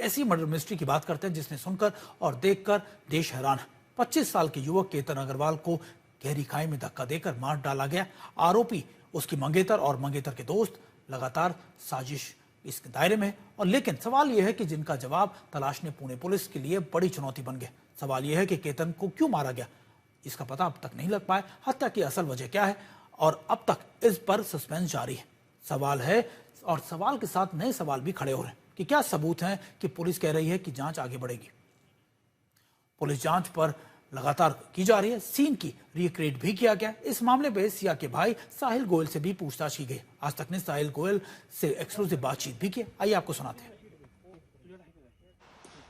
ऐसी murder mystery की बात करते हैं जिसने सुनकर और देखकर देश हैरान है। 25 साल के युवक केतन अग्रवाल को गहरी खाई में धक्का देकर मार डाला गया। आरोपी उसकी मंगेतर और मंगेतर के दोस्त लगातार साजिश इसके दायरे में है। और लेकिन सवाल यह है कि जिनका जवाब तलाशने पुणे पुलिस के लिए बड़ी चुनौती बन गया। सवाल यह है कि केतन को क्यों मारा गया, इसका पता अब तक नहीं लग पाया। हत्या की असल वजह क्या है और अब तक इस पर सस्पेंस जारी है। सवाल है और सवाल के साथ नए सवाल भी खड़े हो रहे हैं कि क्या सबूत हैं कि पुलिस कह रही है कि जांच आगे बढ़ेगी। पुलिस जांच पर लगातार की जा रही है। सीन की रिक्रिएट भी किया गया। इस मामले में सिया के भाई साहिल गोयल से भी पूछताछ की गई। आज तक ने साहिल गोयल से एक्सक्लूसिव बातचीत भी की। आइए आपको सुनाते हैं।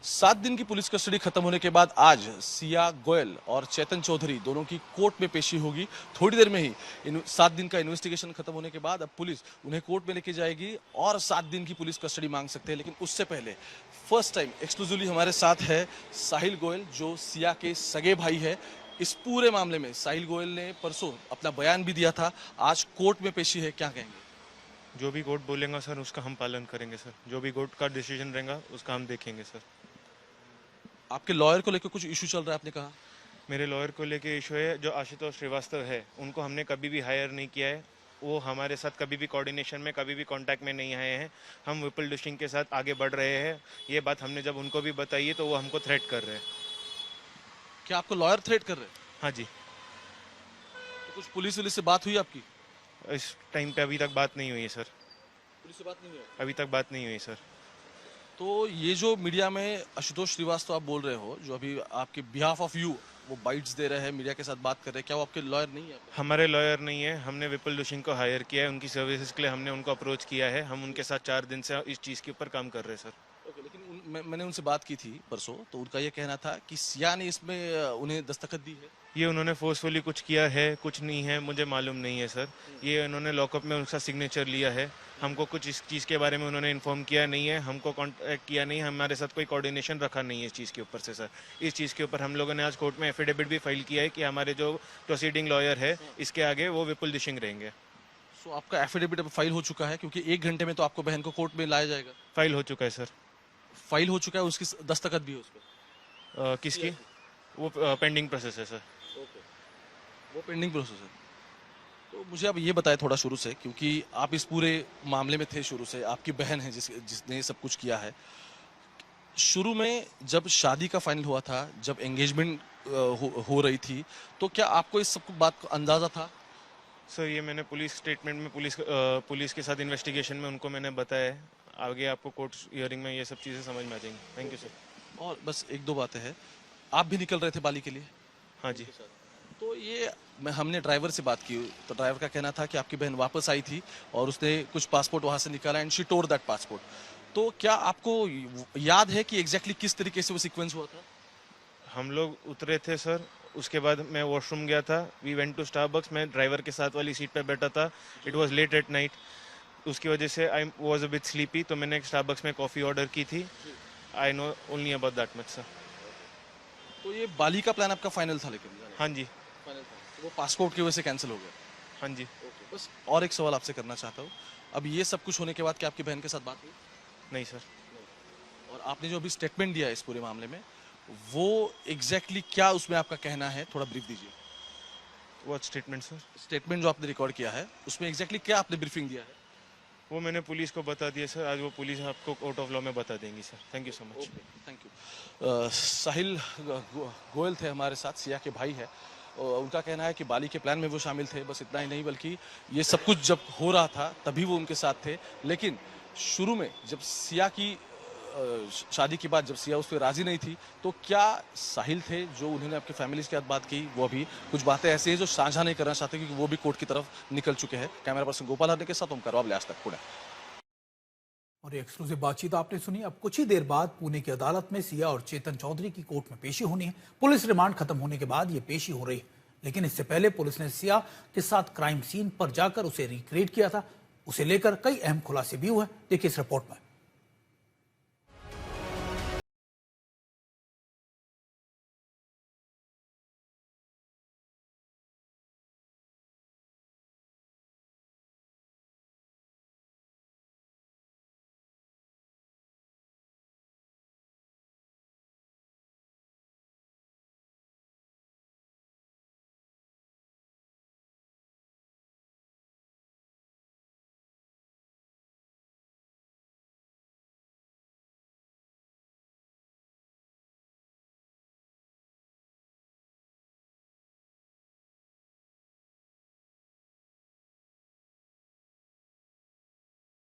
7 दिन की पुलिस कस्टडी खत्म होने के बाद आज सिया गोयल और चेतन चौधरी दोनों की कोर्ट में पेशी होगी। थोड़ी देर में ही 7 दिन का इन्वेस्टिगेशन खत्म होने के बाद अब पुलिस उन्हें कोर्ट में लेके जाएगी और 7 दिन की पुलिस कस्टडी मांग सकते हैं। लेकिन उससे पहले फर्स्ट टाइम एक्सक्लूसिवली हमारे साथ है साहिल गोयल, जो सिया के सगे भाई है। इस पूरे मामले में साहिल गोयल ने परसों अपना बयान भी दिया था, आज कोर्ट में पेशी है, क्या कहेंगे? जो भी कोर्ट बोलेगा सर उसका हम पालन करेंगे सर। जो भी कोर्ट का डिसीजन रहेगा उसका हम देखेंगे सर। आपके लॉयर को लेकर कुछ इशू चल रहा है, आपने कहा। मेरे लॉयर को लेके इशू है, जो आशुतोष श्रीवास्तव है उनको हमने कभी भी हायर नहीं किया है। वो हमारे साथ कभी भी कोऑर्डिनेशन में, कभी भी कांटेक्ट में नहीं आए हैं। हम विपुल दुशिंग के साथ आगे बढ़ रहे हैं। ये बात हमने जब उनको भी बताई है तो वो हमको थ्रेट कर रहे हैं। क्या आपको लॉयर थ्रेट कर रहे हैं? हाँ जी। तो कुछ पुलिस से बात हुई आपकी? इस टाइम पे अभी तक बात नहीं हुई है सर। पुलिस से बात नहीं हुई? अभी तक बात नहीं हुई सर। तो ये जो मीडिया में आशुतोष श्रीवास्तव आप बोल रहे हो, जो अभी आपके बिहाफ ऑफ यू वो बाइट्स दे रहे हैं, मीडिया के साथ बात कर रहे हैं, क्या वो आपके लॉयर नहीं है? हमारे लॉयर नहीं है। हमने विपुल दुशिंग को हायर किया है, उनकी सर्विसेज के लिए हमने उनको अप्रोच किया है। हम उनके साथ 4 दिन से इस चीज़ के ऊपर काम कर रहे हैं सर। ओके, लेकिन मैंने उनसे बात की थी परसों, तो उनका ये कहना था कि सिया ने इसमें उन्हें दस्तखत दी है। ये उन्होंने फोर्सफुली कुछ किया है, कुछ नहीं है, मुझे मालूम नहीं है सर। ये उन्होंने लॉकअप में उसका सिग्नेचर लिया है। हमको कुछ इस चीज़ के बारे में उन्होंने इन्फॉर्म किया नहीं है, हमको कांटेक्ट किया नहीं, हमारे साथ कोई कोऑर्डिनेशन रखा नहीं है इस चीज़ के ऊपर से सर। इस चीज़ के ऊपर हम लोगों ने आज कोर्ट में एफिडेविट भी फाइल किया है कि हमारे जो प्रोसीडिंग लॉयर है इसके आगे वो विपुल दुशिंग रहेंगे। सो आपका एफिडेविट अब फाइल हो चुका है, क्योंकि 1 घंटे में तो आपको बहन को कोर्ट में लाया जाएगा। फाइल हो चुका है सर। फाइल हो चुका है, उसकी दस्तखत भी है उस पर? किसकी? वो पेंडिंग प्रोसेस है सर। ओके, वो पेंडिंग प्रोसेस है। तो मुझे अब ये बताएं थोड़ा शुरू से, क्योंकि आप इस पूरे मामले में थे शुरू से, आपकी बहन है जिसने ये सब कुछ किया है। शुरू में जब शादी का फाइनल हुआ था, जब एंगेजमेंट हो रही थी, तो क्या आपको इस सब बात का अंदाजा था? सर ये मैंने पुलिस स्टेटमेंट में पुलिस के साथ इन्वेस्टिगेशन में उनको मैंने बताया है। आगे आपको कोर्ट हियरिंग में ये सब चीज़ें समझ में आ जाएंगी। Thank you sir. और बस 1-2 बातें हैं। आप भी निकल रहे थे बाली के लिए? हाँ जी। तो ये हमने ड्राइवर से बात की, तो ड्राइवर का कहना था कि आपकी बहन वापस आई थी और उसने कुछ पासपोर्ट वहां से निकाला and she tore that passport. तो क्या आपको याद है कि एग्जैक्टली किस तरीके से वो सीक्वेंस हुआ था? हम लोग उतरे थे सर, उसके बाद मैं वॉशरूम गया था। We went to Starbucks. मैं ड्राइवर के साथ वाली सीट पर बैठा था। It was late at night. उसकी वजह से I was a bit sleepy, तो मैंने स्टारबक्स में कॉफ़ी ऑर्डर की थी। I know only about that much sir. तो ये बाली का प्लान आपका फाइनल था? लेकिन हाँ जी। फाइनल था, तो वो पासपोर्ट की वजह से कैंसिल हो गया? हाँ जी। बस और एक सवाल आपसे करना चाहता हूँ। अब ये सब कुछ होने के बाद क्या आपकी बहन के साथ बात हुई? नहीं सर। और आपने जो अभी स्टेटमेंट दिया है इस पूरे मामले में, वो एग्जैक्टली क्या उसमें आपका कहना है, थोड़ा ब्रीफ दीजिए। What statement sir? स्टेटमेंट जो आपने रिकॉर्ड किया है उसमें एग्जैक्टली क्या आपने ब्रीफिंग दिया है? वो मैंने पुलिस को बता दिया सर। आज वो पुलिस आपको कोर्ट ऑफ लॉ में बता देंगी sir. Thank you so much. Thank you. Sahil Goyal थे हमारे साथ, सिया के भाई है। उनका कहना है कि बाली के प्लान में वो शामिल थे। बस इतना ही नहीं, बल्कि ये सब कुछ जब हो रहा था तभी वो उनके साथ थे। लेकिन शुरू में जब सिया की शादी के बाद जब सिया उस पर राजी नहीं थी, तो क्या साहिल थे जो उन्होंने आपके फैमिली के साथ बात की? वो अभी कुछ बातें ऐसी हैं जो साझा नहीं करना चाहते, क्योंकि वो भी कोर्ट की तरफ निकल चुके हैं। कैमरा पर्सन गोपाल हरने के साथ ओमकार बाबले, आज तक पुणे। और ये एक्सक्लूसिव बातचीत आपने सुनी। अब कुछ ही देर बाद पुणे की अदालत में सिया और चेतन चौधरी की कोर्ट में पेशी होनी है। पुलिस रिमांड खत्म होने के बाद ये पेशी हो रही है। लेकिन इससे पहले पुलिस ने सिया के साथ क्राइम सीन पर जाकर उसे रिक्रिएट किया था। उसे लेकर कई अहम खुलासे भी हुए। देखिए इस रिपोर्ट में।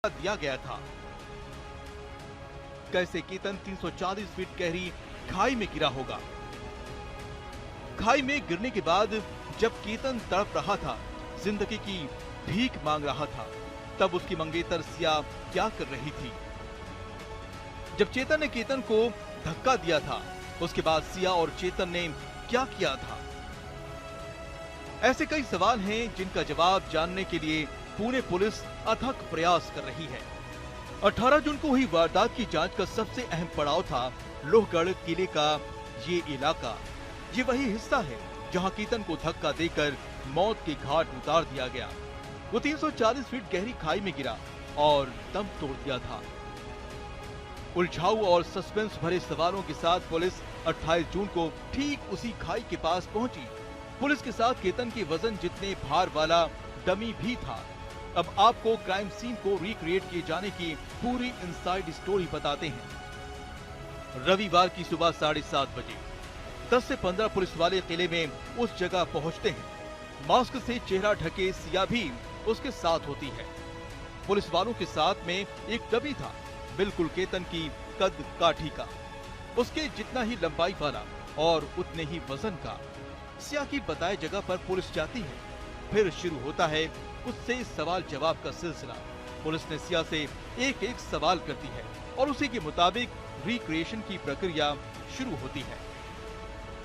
दिया गया था। कैसे केतन 340 फीट गहरी खाई में गिरा होगा। खाई में गिरने के बाद जब केतन तड़प रहा था, जिंदगी की भीख मांग रहा था, तब उसकी मंगेतर सिया क्या कर रही थी? जब चेतन ने केतन को धक्का दिया था, उसके बाद सिया और चेतन ने क्या किया था? ऐसे कई सवाल हैं जिनका जवाब जानने के लिए पुणे पुलिस अथक प्रयास कर रही है। 18 जून को हुई वारदात की जांच का सबसे अहम पड़ाव था लोहगढ़ किले का ये इलाका। ये वही हिस्सा है जहां केतन को धक्का देकर मौत के घाट उतार दिया गया। वो 340 फीट गहरी खाई में गिरा और दम तोड़ दिया था। उलझाऊ और सस्पेंस भरे सवालों के साथ पुलिस 28 जून को ठीक उसी खाई के पास पहुंची। पुलिस के साथ केतन के वजन जितने भार वाला डमी भी था। अब आपको क्राइम सीन को रिक्रिएट किए जाने की पूरी इनसाइड स्टोरी बताते हैं। रविवार की सुबह 7:30 बजे 10 से 15 पुलिस वाले किले में उस जगह पहुंचते हैं। मास्क से चेहरा ढके सिया भी उसके साथ होती है। पुलिस वालों के साथ में एक डमी था, बिल्कुल केतन की कद काठी का, उसके जितना ही लंबाई वाला और उतने ही वजन का। सिया की बताए जगह पर पुलिस जाती है। फिर शुरू होता है उससे सवाल जवाब का सिलसिला। पुलिस ने सिया से एक एक सवाल करती है और उसी के मुताबिक रिक्रिएशन की प्रक्रिया शुरू होती है।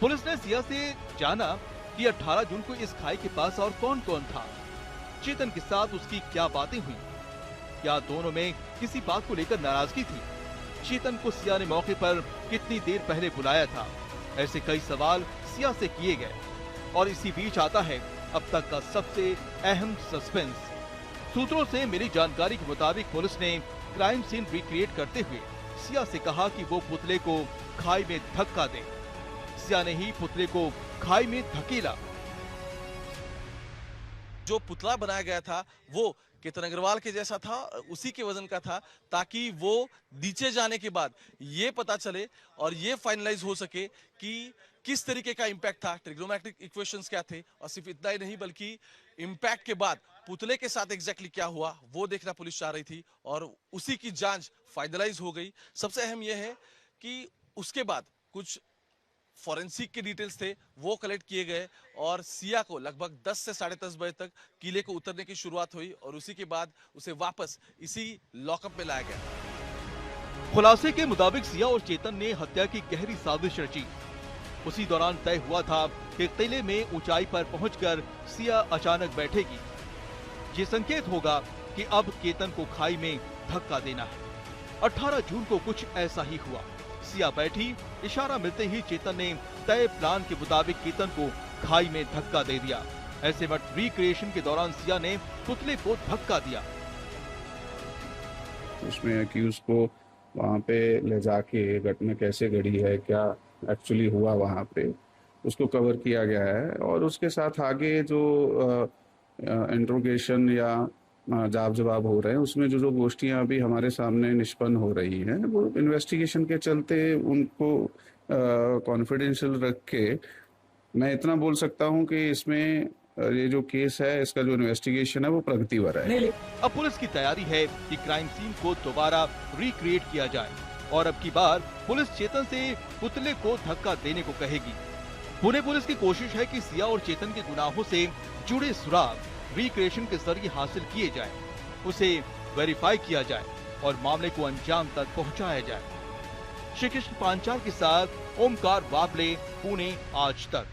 पुलिस ने सिया से जाना कि 18 जून को इस खाई के पास और कौन कौन था, चेतन के साथ उसकी क्या बातें हुई, क्या दोनों में किसी बात को लेकर नाराजगी थी, चेतन को सिया ने मौके पर कितनी देर पहले बुलाया था। ऐसे कई सवाल सिया से किए गए और इसी बीच आता है अब तक का सबसे अहम सस्पेंस। सूत्रों से मिली जानकारी के मुताबिक पुलिस ने क्राइम सीन रिक्रिएट करते हुए सिया से कहा कि वो पुतले को खाई में धक्का दे। सिया ने ही पुतले को खाई में धकेला। जो पुतला बनाया गया था वो केतन अग्रवाल के जैसा था, उसी के वजन का था, ताकि वो नीचे जाने के बाद ये पता चले और ये फाइनलाइज हो सके कि किस तरीके का इंपैक्ट था, ट्रिग्नोमेट्रिक इक्वेशंस क्या थे, और सिर्फ इतना ही नहीं बल्कि इंपैक्ट के बाद पुतले के साथ एग्जैक्टली क्या हुआ वो देखना पुलिस चाह रही थी और उसी की जांच फाइनलाइज हो गई। सबसे अहम यह है कि उसके बाद कुछ फॉरेंसिक के डिटेल्स थे वो कलेक्ट किए गए और सिया को लगभग 10 से 10:30 बजे तक किले को उतरने की शुरुआत हुई और उसी के बाद उसे वापस इसी लॉकअप में लाया गया। खुलासे के मुताबिक सिया और चेतन ने हत्या की गहरी साजिश रची। उसी दौरान तय हुआ था कि किले में ऊंचाई पर पहुंचकर सिया अचानक बैठेगी। ये संकेत होगा कि अब केतन को खाई में धक्का देना है। 18 जून को कुछ ऐसा ही हुआ। सिया बैठी, इशारा मिलते ही चेतन ने तय प्लान के मुताबिक केतन को खाई में धक्का दे दिया। ऐसे में रिक्रिएशन के दौरान सिया ने पुतले को धक्का दिया। उसमें एक्यूज को वहाँ पे ले जाके घटना कैसे घड़ी है, क्या एक्चुअली हुआ वहाँ पे, उसको कवर किया गया है और उसके साथ आगे जो इंट्रोगेशन या जाब जवाब हो रहे हैं उसमें जो गोष्ठियां अभी हमारे सामने निष्पन्न हो रही हैं वो इन्वेस्टिगेशन के चलते उनको कॉन्फिडेंशियल रख के मैं इतना बोल सकता हूं कि इसमें ये जो केस है इसका जो इन्वेस्टिगेशन है वो प्रगतिवर है। अब पुलिस की तैयारी है कि क्राइम सीन को दोबारा रिक्रिएट किया जाए और अब की बार पुलिस चेतन से पुतले को धक्का देने को कहेगी। पुणे पुलिस की कोशिश है कि सिया और चेतन के गुनाहों से जुड़े सुराग रिक्रिएशन के जरिए हासिल किए जाए, उसे वेरीफाई किया जाए और मामले को अंजाम तक पहुंचाया जाए। श्री कृष्ण पांचाल के साथ ओमकार वाबले, पुणे आज तक।